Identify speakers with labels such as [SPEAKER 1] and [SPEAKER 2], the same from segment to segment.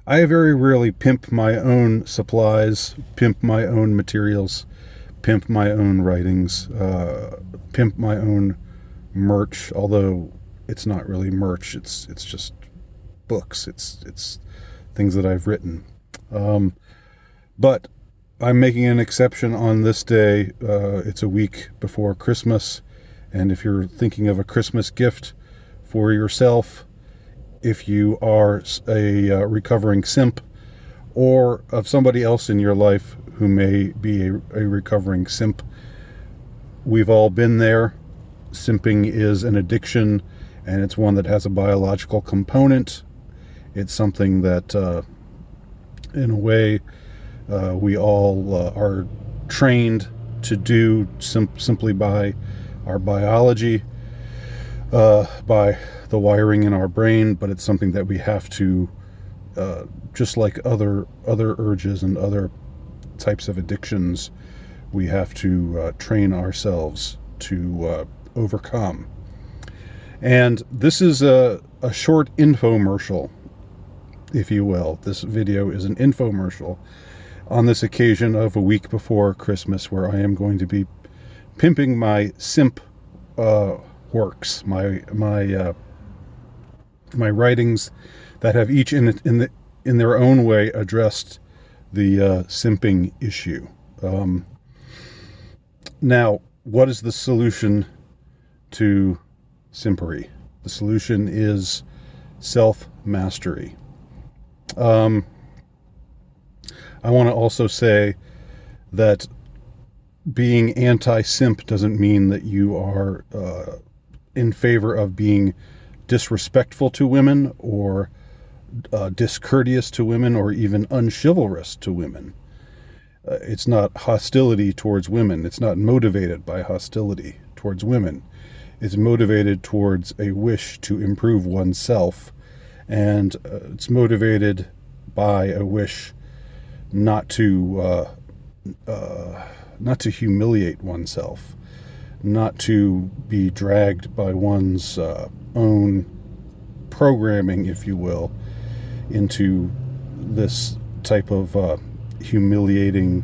[SPEAKER 1] I very rarely pimp my own supplies, pimp my own materials, pimp my own writings, pimp my own merch, although it's not really merch, it's just books, it's things that I've written. But I'm making an exception on this day. It's a week before Christmas, and if you're thinking of a Christmas gift for yourself, if you are a recovering simp, or of somebody else in your life who may be a recovering simp, we've all been there. Simping is an addiction, and it's one that has a biological component. It's something that, in a way, we all are trained to do simply by our biology, by the wiring in our brain, but it's something that we have to, just like other urges and other types of addictions, we have to train ourselves to overcome. And this is a short infomercial, if you will. This video is an infomercial on this occasion of a week before Christmas, where I am going to be pimping my simp works, my writings that have each in their own way addressed the simping issue. Now, what is the solution to simpery? The solution is self-mastery. I want to also say that being anti-simp doesn't mean that you are in favor of being disrespectful to women, or discourteous to women, or even unchivalrous to women. It's not hostility towards women. It's not motivated by hostility towards women. It's motivated towards a wish to improve oneself, and it's motivated by a wish not to humiliate oneself, not to be dragged by one's own programming, if you will, into this type of humiliating,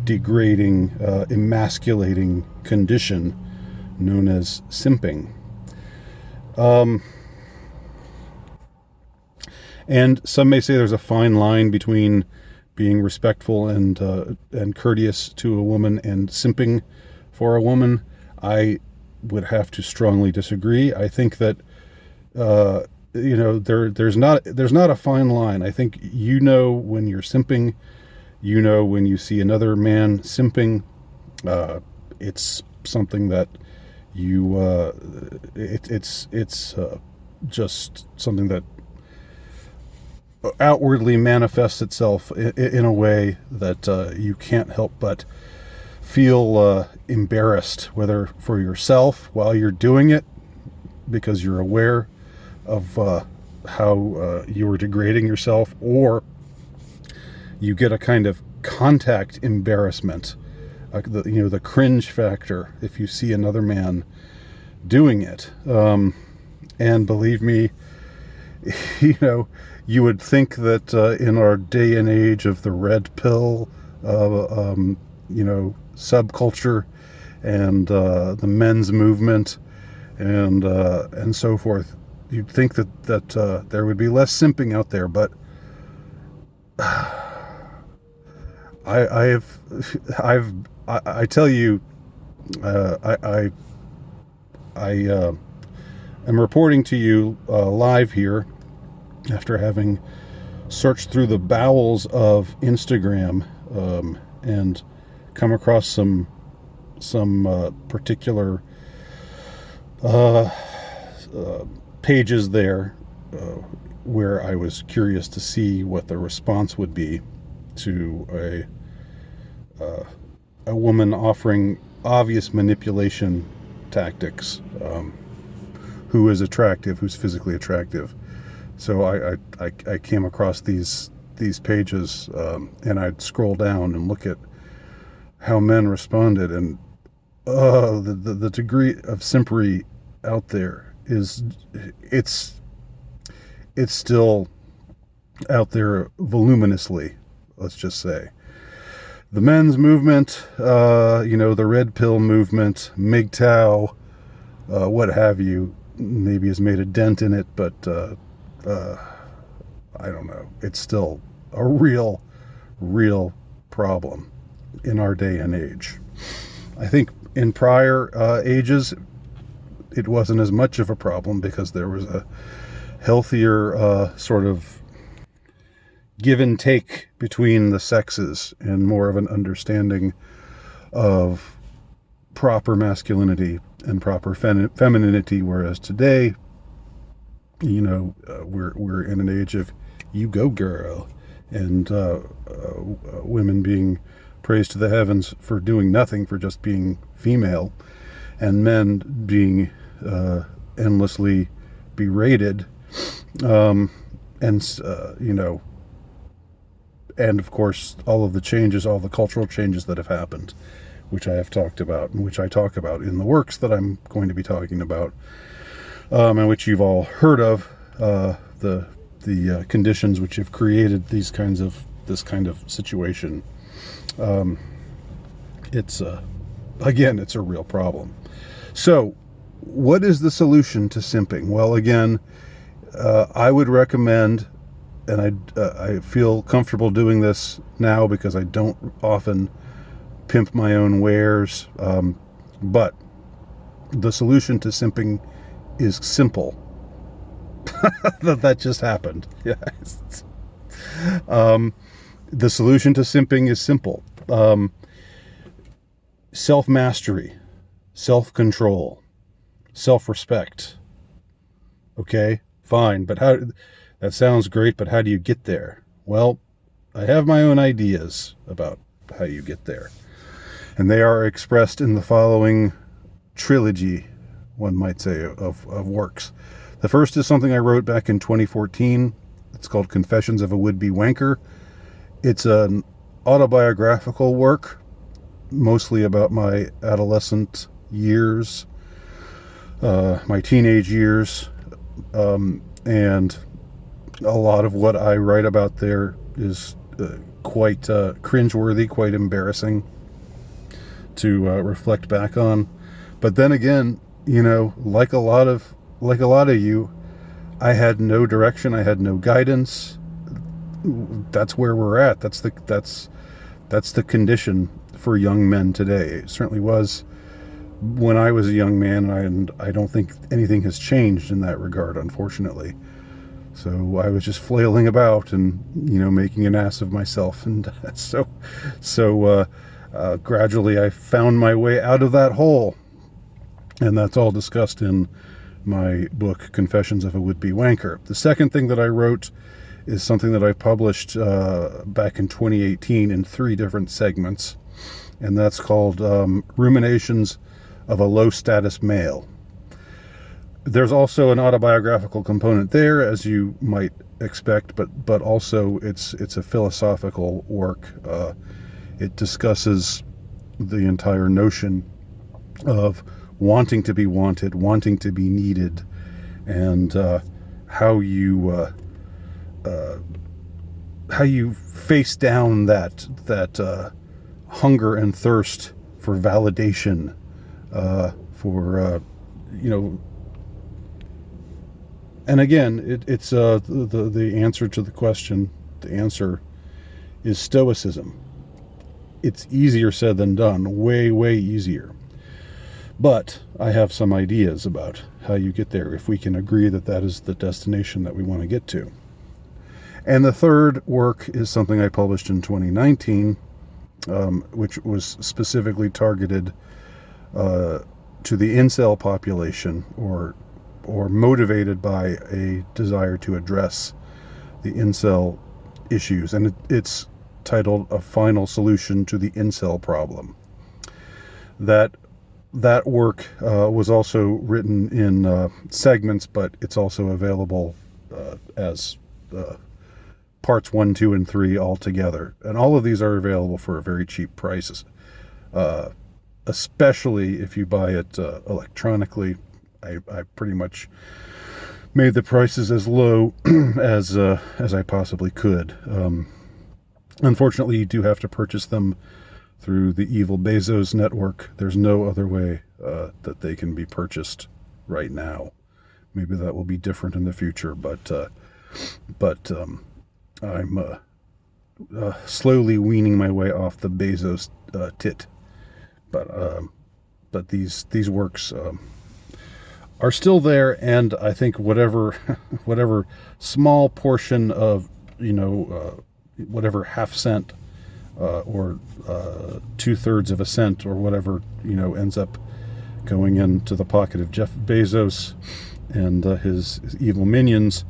[SPEAKER 1] degrading, emasculating condition known as simping. And some may say there's a fine line between being respectful and courteous to a woman and simping for a woman. I would have to strongly disagree. I think that there's not a fine line. I think when you're simping, when you see another man simping. It's something that it's just something that outwardly manifests itself in a way that you can't help but feel embarrassed, whether for yourself while you're doing it, because you're aware of how you are degrading yourself, or you get a kind of contact embarrassment, the cringe factor if you see another man doing it. And believe me, you would think that in our day and age of the red pill, subculture, and the men's movement, and so forth, you'd think that there would be less simping out there. But I tell you, I am reporting to you live here after having searched through the bowels of Instagram and come across some particular pages there where I was curious to see what the response would be to a woman offering obvious manipulation tactics, who is attractive, who's physically attractive. So I came across these pages, and I'd scroll down and look at how men responded, and the degree of simpery out there it's still out there voluminously, let's just say. The men's movement, the red pill movement, MGTOW, what have you, maybe has made a dent in it, but I don't know. It's still a real problem in our day and age. I think in prior ages, it wasn't as much of a problem because there was a healthier sort of give and take between the sexes and more of an understanding of proper masculinity and proper femininity, whereas today, we're in an age of you go girl, and women being praised to the heavens for doing nothing, for just being female, and men being endlessly berated, and of course all of the changes, all the cultural changes that have happened, which I have talked about and which I talk about in the works that I'm going to be talking about, and which you've all heard of, the conditions which have created this kind of situation. It's a real problem. So what is the solution to simping? Well, again, I would recommend, and I feel comfortable doing this now because I don't often pimp my own wares, but the solution to simping is simple. that just happened. Yes. The solution to simping is simple. Self-mastery, self-control, self-respect. Okay, fine, but that sounds great, but how do you get there? Well, I have my own ideas about how you get there, and they are expressed in the following trilogy, one might say, of works. The first is something I wrote back in 2014. It's called Confessions of a Would-Be Wanker. It's an autobiographical work, mostly about my adolescent years, my teenage years, and a lot of what I write about there is quite cringeworthy, quite embarrassing to reflect back on. But then again, like a lot of you, I had no direction, I had no guidance. That's where we're at. That's the condition for young men today. It certainly was when I was a young man, and I don't think anything has changed in that regard, unfortunately. So I was just flailing about and making an ass of myself, and so gradually I found my way out of that hole, and that's all discussed in my book Confessions of a Would-Be Wanker. The second thing that I wrote is something that I published back in 2018 in 3 different segments, and that's called Ruminations of a Low-Status Male. There's also an autobiographical component there, as you might expect, but also it's a philosophical work. It discusses the entire notion of wanting to be wanted, wanting to be needed, and how you face down that hunger and thirst for validation, and again, it's the answer to the question. The answer is stoicism. It's easier said than done, way easier. But I have some ideas about how you get there, if we can agree that that is the destination that we want to get to. And the third work is something I published in 2019, which was specifically targeted to the incel population, or motivated by a desire to address the incel issues. And it's titled A Final Solution to the Incel Problem. That work was also written in segments, but it's also available as parts 1, 2, and 3 all together. And all of these are available for very cheap prices, especially if you buy it electronically. I pretty much made the prices as low as I possibly could. Unfortunately, you do have to purchase them through the evil Bezos network. There's no other way that they can be purchased right now. Maybe that will be different in the future, but I'm slowly weaning my way off the Bezos tit. But these works are still there, and I think whatever small portion of, whatever half cent or 2/3 of a cent or whatever, ends up going into the pocket of Jeff Bezos and his evil minions,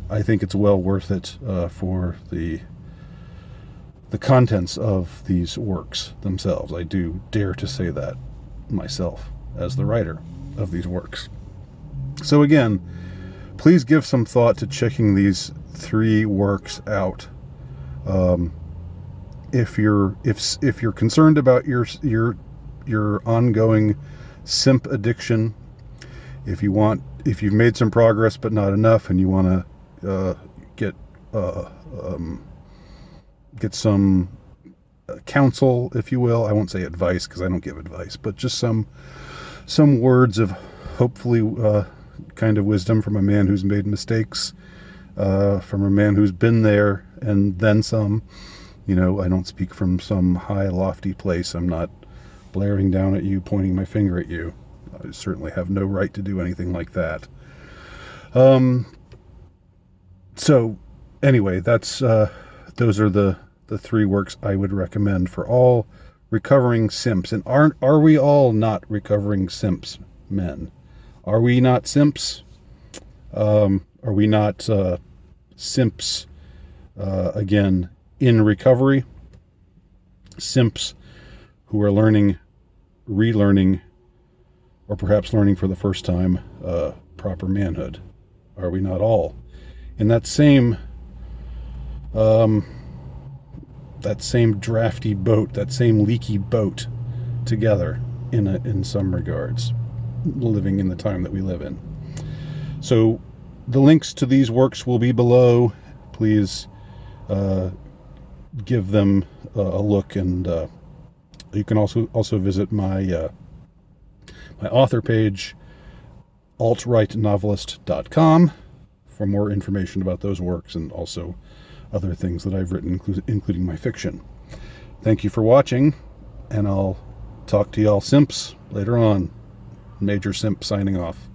[SPEAKER 1] I think it's well worth it for the contents of these works themselves. I do dare to say that myself as the writer of these works. So again, please give some thought to checking these 3 works out. If you're concerned about your ongoing simp addiction, if you've made some progress but not enough, and you want to get some counsel, if you will. I won't say advice because I don't give advice, but just some words of hopefully kind of wisdom from a man who's made mistakes, from a man who's been there and then some. I don't speak from some high, lofty place. I'm not blaring down at you, pointing my finger at you. I certainly have no right to do anything like that. So anyway, those are the 3 works I would recommend for all recovering simps. And are we all not recovering simps, men? Are we not simps? Are we not simps, again, in recovery? Simps who are learning, relearning, or perhaps learning for the first time proper manhood. Are we not all in that same drafty boat, that same leaky boat together in some regards, living in the time that we live in? So the links to these works will be below. Please give them a look, and you can also visit my author page, altrightnovelist.com, for more information about those works and also other things that I've written, including my fiction. Thank you for watching, and I'll talk to y'all simps later on. Major Simp signing off.